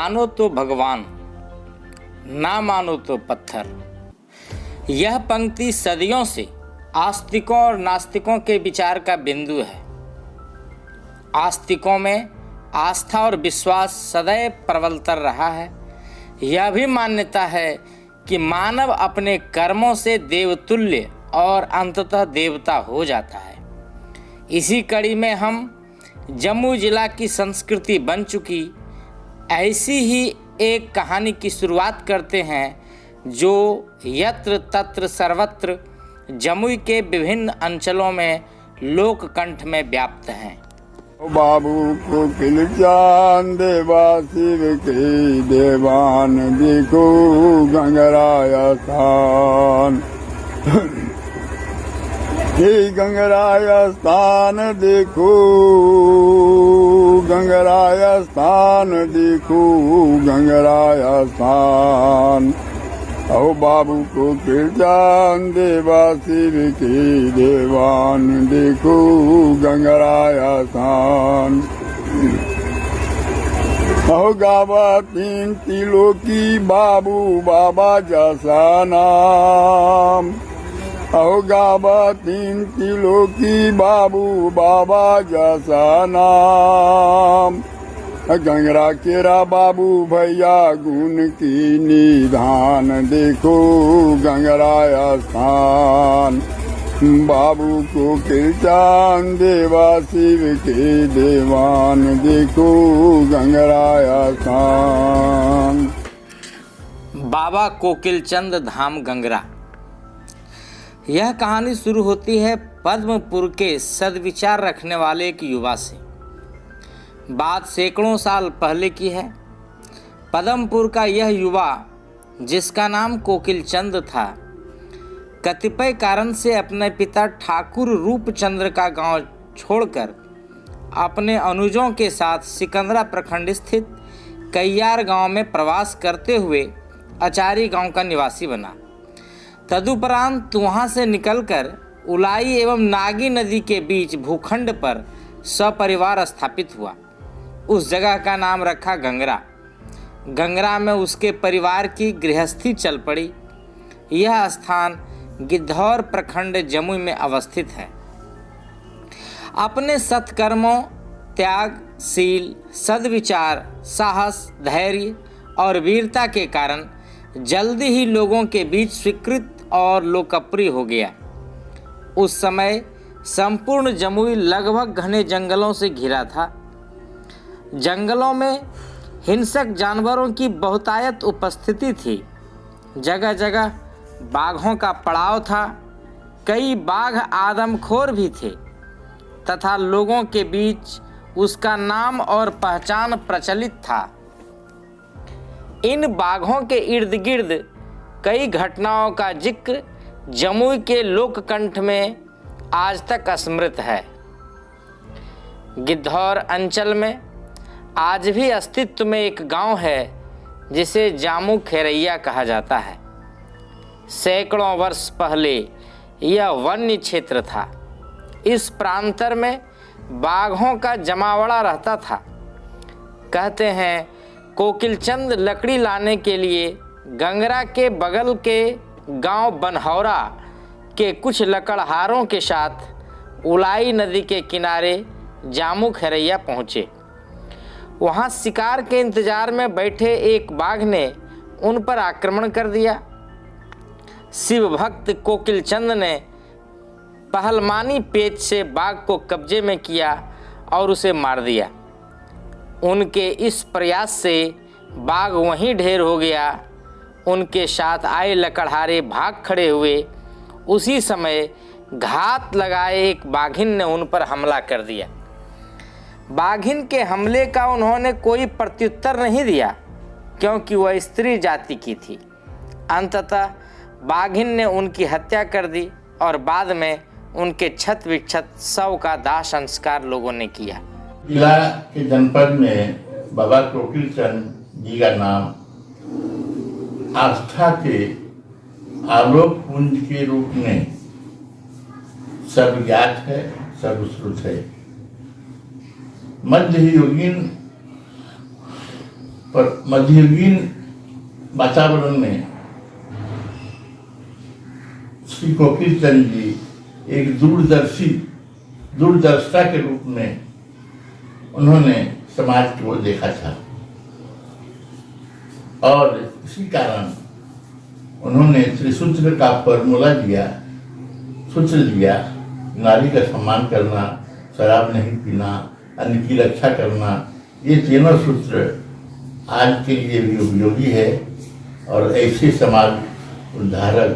मानो तो भगवान, ना मानो तो पत्थर। यह पंक्ति सदियों से आस्तिकों और नास्तिकों के विचार का बिंदु है। आस्तिकों में आस्था और विश्वास सदैव प्रबलतर रहा है। यह भी मान्यता है कि मानव अपने कर्मों से देवतुल्य और अंततः देवता हो जाता है। इसी कड़ी में हम जम्मू जिला की संस्कृति बन चुकी ऐसी ही एक कहानी की शुरुआत करते हैं जो यत्र तत्र सर्वत्र जमुई के विभिन्न अंचलों में लोक कंठ में व्याप्त हैं। बाबू कोकिल चांद शिव के देवान देखो गंगराया स्थान। हे गंगराया स्थान देखो, गंगराया स्थान देखो, गंगराया स्थान। ओ बाबू को किरचान देवा शिव के देवान देखो गंगराया स्थान। ओ गावा तीन तिलों की बाबू बाबा जैसा नाम। ओ गावा तीन तिलों की बाबू बाबा जैसा नाम। गंगरा केरा बाबू भैया गुण की निधान देखो गंगराया स्थान। बाबू को किरचान देवा शिव के देवान देखो गंगराया स्थान। बाबा कोकिल चंद धाम गंगरा। यह कहानी शुरू होती है पद्मपुर के सद्विचार रखने वाले एक युवा से। बात सैकड़ों साल पहले की है। पद्मपुर का यह युवा, जिसका नाम कोकिल चंद था, कतिपय कारण से अपने पिता ठाकुर रूपचंद्र का गांव छोड़कर अपने अनुजों के साथ सिकंदरा प्रखंड स्थित कैयार गांव में प्रवास करते हुए अचारी गांव का निवासी बना। तदुपरांत वहां से निकलकर उलाई एवं नागी नदी के बीच भूखंड पर सपरिवार स्थापित हुआ। उस जगह का नाम रखा गंगरा। गंगरा में उसके परिवार की गृहस्थी चल पड़ी। यह स्थान गिद्धौर प्रखंड जमुई में अवस्थित है। अपने सत्कर्मों, त्याग, शील, सद्विचार, साहस, धैर्य और वीरता के कारण जल्दी ही लोगों के बीच स्वीकृत और लोकप्रिय हो गया। उस समय संपूर्ण जमुई लगभग घने जंगलों से घिरा था। जंगलों में हिंसक जानवरों की बहुतायत उपस्थिति थी। जगह जगह बाघों का पड़ाव था। कई बाघ आदमखोर भी थे तथा लोगों के बीच उसका नाम और पहचान प्रचलित था। इन बाघों के इर्द गिर्द कई घटनाओं का जिक्र जमुई के लोककंठ में आज तक स्मृत है। गिद्धौर अंचल में आज भी अस्तित्व में एक गांव है जिसे जामू खेरैया कहा जाता है। सैकड़ों वर्ष पहले यह वन्य क्षेत्र था। इस प्रांतर में बाघों का जमावड़ा रहता था। कहते हैं कोकिलचंद लकड़ी लाने के लिए गंगरा के बगल के गांव बनहौरा के कुछ लकड़हारों के साथ उलाई नदी के किनारे जामू खेरैया पहुँचे। वहाँ शिकार के इंतजार में बैठे एक बाघ ने उन पर आक्रमण कर दिया। शिव भक्त कोकिलचंद ने पहलमानी पेच से बाघ को कब्जे में किया और उसे मार दिया। उनके इस प्रयास से बाघ वहीं ढेर हो गया। उनके साथ आए लकड़हारे भाग खड़े हुए। उसी समय घात लगाए एक बाघिन ने उन पर हमला कर दिया। बाघिन के हमले का उन्होंने कोई प्रत्युत्तर नहीं दिया क्योंकि वह स्त्री जाति की थी। अंततः बाघिन ने उनकी हत्या कर दी और बाद में उनके छत विक्षत शव का दाह संस्कार लोगों ने किया। जिला के जनपद में बाबा कोकिल चंद जी का नाम आस्था के आलोक पुंज के रूप में सर्वज्ञात है, सर्वश्रुत है। मध्ययुगीन और मध्ययुगीन वातावरण में श्री कोकिल चंद जी एक दूरदर्शिता के रूप में उन्होंने समाज को देखा था और इसी कारण उन्होंने त्रिसूत्र का फॉर्मूला सूत्र दिया। नारी का सम्मान करना, शराब नहीं पीना, अन्न की रक्षा करना, ये तीनों सूत्र आज के लिए भी उपयोगी है और ऐसे समाज उद्धारक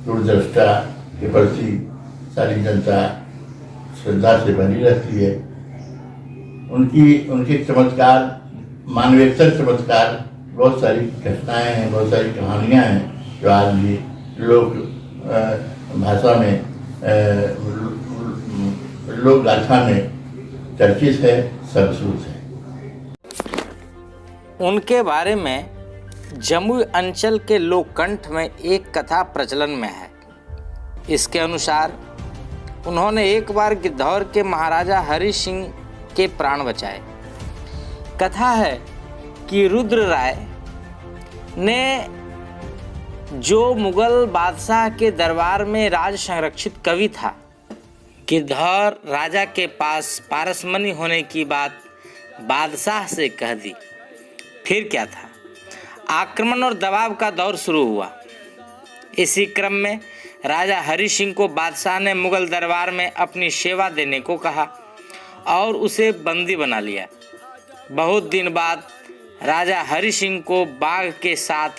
दूरदृष्टा के प्रति सारी जनता श्रद्धा से भरी रहती है। उनके चमत्कार, मानवेतर चमत्कार, बहुत सारी घटनाएं हैं, बहुत सारी कहानियां हैं जो आज भी लोक भाषा में, लोक गाथा में चर्चित है, सरसूत है। उनके बारे में जमुई अंचल के लोककंठ में एक कथा प्रचलन में है। इसके अनुसार उन्होंने एक बार गिद्धौर के महाराजा हरि सिंह के प्राण बचाए। कथा है कि रुद्र राय ने, जो मुगल बादशाह के दरबार में राज संरक्षित कवि था, गिद्धौर राजा के पास पारसमणि होने की बात बादशाह से कह दी। फिर क्या था, आक्रमण और दबाव का दौर शुरू हुआ। इसी क्रम में राजा हरि सिंह को बादशाह ने मुगल दरबार में अपनी सेवा देने को कहा और उसे बंदी बना लिया। बहुत दिन बाद राजा हरि सिंह को बाघ के साथ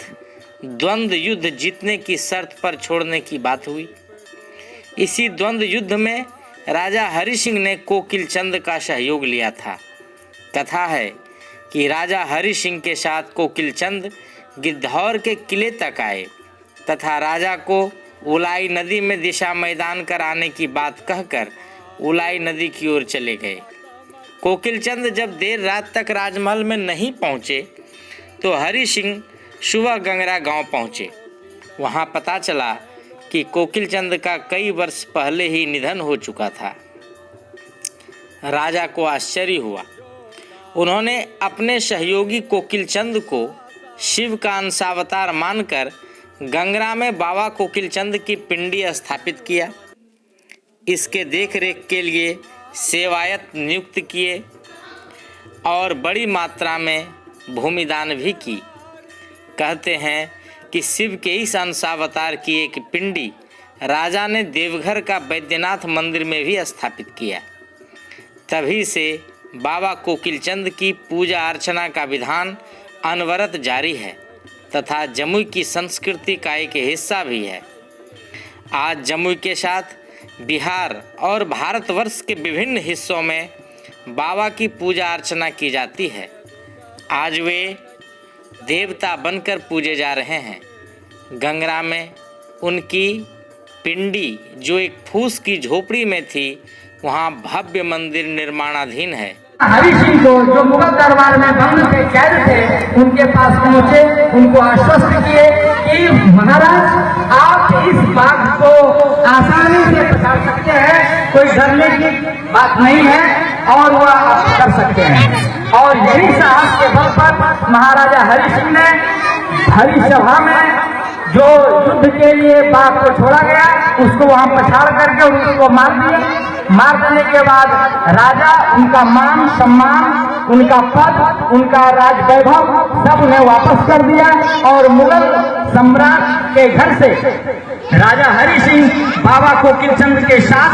द्वंद्व युद्ध जीतने की शर्त पर छोड़ने की बात हुई। इसी द्वंद्व युद्ध में राजा हरि सिंह ने कोकिल चंद का सहयोग लिया था। कथा है कि राजा हरि सिंह के साथ कोकिल चंद गिद्धौर के किले तक आए तथा राजा को उलाई नदी में दिशा मैदान कराने की बात कहकर उलाई नदी की ओर चले गए। कोकिल चंद जब देर रात तक राजमहल में नहीं पहुंचे तो हरि सिंह सुबह गंगरा गांव पहुंचे। वहां पता चला कि कोकिल चंद का कई वर्ष पहले ही निधन हो चुका था। राजा को आश्चर्य हुआ। उन्होंने अपने सहयोगी कोकिल चंद को शिव का अंशावतार मानकर गंगरा में बाबा कोकिल चंद की पिंडी स्थापित किया। इसके देखरेख के लिए सेवायत नियुक्त किए और बड़ी मात्रा में भूमिदान भी की। कहते हैं कि शिव के इस अंशावतार की एक पिंडी राजा ने देवघर का बैद्यनाथ मंदिर में भी स्थापित किया। तभी से बाबा कोकिल चंद की पूजा अर्चना का विधान अनवरत जारी है तथा जमुई की संस्कृति का एक हिस्सा भी है। आज जमुई के साथ बिहार और भारतवर्ष के विभिन्न हिस्सों में बाबा की पूजा अर्चना की जाती है। आज वे देवता बनकर पूजे जा रहे हैं। गंगरा में उनकी पिंडी, जो एक फूस की झोपड़ी में थी, वहाँ भव्य मंदिर निर्माणाधीन है। हरि सिंह को, जो मुगल दरबार में बंद थे, कैद थे, उनके पास पहुंचे, उनको आश्वस्त किए कि महाराज आप इस बाघ को आसानी से पकड़ सकते हैं, कोई डरने की बात नहीं है और वह आप कर सकते हैं। और यही साहस के बल पर महाराजा हरि सिंह ने हरि सभा में जो युद्ध के लिए बाघ को छोड़ा गया, उसको वहां पछाड़ करके उसको मार दिया। मार देने के बाद राजा उनका मान सम्मान, उनका पद, उनका राज वैभव सब उन्हें वापस कर दिया और मुगल सम्राट के घर से राजा हरि सिंह बाबा कोकिल चंद के साथ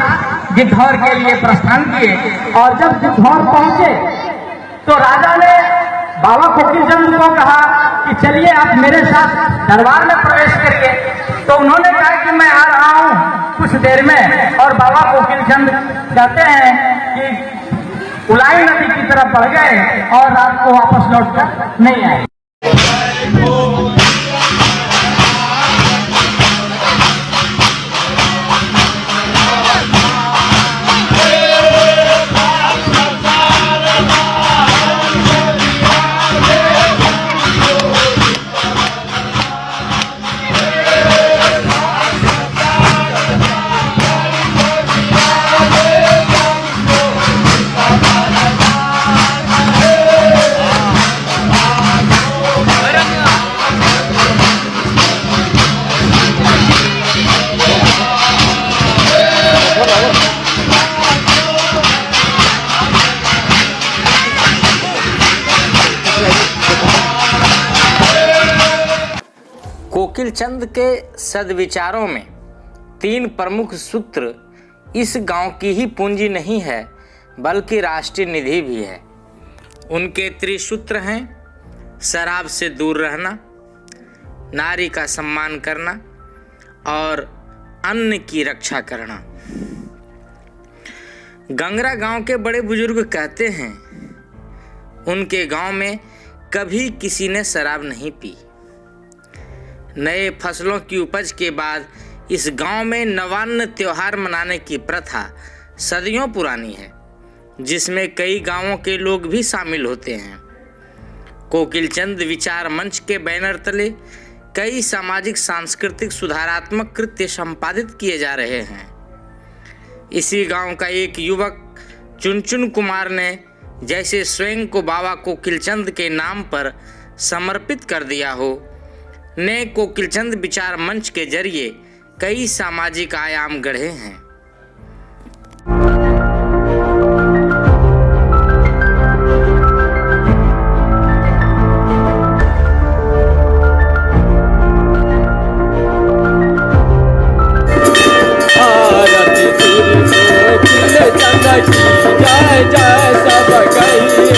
गिद्धौर के लिए प्रस्थान किए। और जब गिद्धौर पहुंचे तो राजा ने बाबा कोकिल चंद को कहा कि चलिए आप मेरे साथ दरबार में प्रवेश करिए। तो उन्होंने कहा कि मैं आ रहा हूँ कुछ देर में। और बाबा कोकिल चंद कहते हैं कि उलाई नदी की तरफ बढ़ गए और रात को वापस लौटकर नहीं आए। कोकिल चंद के सद्विचारों में 3 प्रमुख सूत्र इस गांव की ही पूंजी नहीं है बल्कि राष्ट्रीय निधि भी है। उनके त्रिसूत्र हैं: शराब से दूर रहना, नारी का सम्मान करना और अन्न की रक्षा करना। गंगरा गांव के बड़े बुजुर्ग कहते हैं उनके गांव में कभी किसी ने शराब नहीं पी। नए फसलों की उपज के बाद इस गांव में नवान्न त्योहार मनाने की प्रथा सदियों पुरानी है, जिसमें कई गांवों के लोग भी शामिल होते हैं। कोकिल चंद विचार मंच के बैनर तले कई सामाजिक सांस्कृतिक सुधारात्मक कृत्य संपादित किए जा रहे हैं। इसी गांव का एक युवक चुनचुन कुमार ने जैसे स्वयं को बाबा कोकिल चंद के नाम पर समर्पित कर दिया हो, ने कोकिल चंद विचार मंच के जरिए कई सामाजिक आयाम गढ़े हैं। जय जय सब कहिए,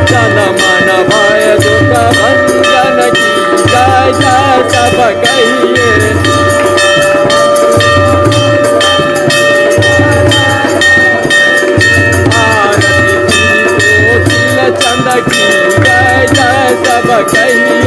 जन मन भय दुख भंजन की जय जय सब कहिए। आरती कोकिल चंद की जय जय सब कहिए।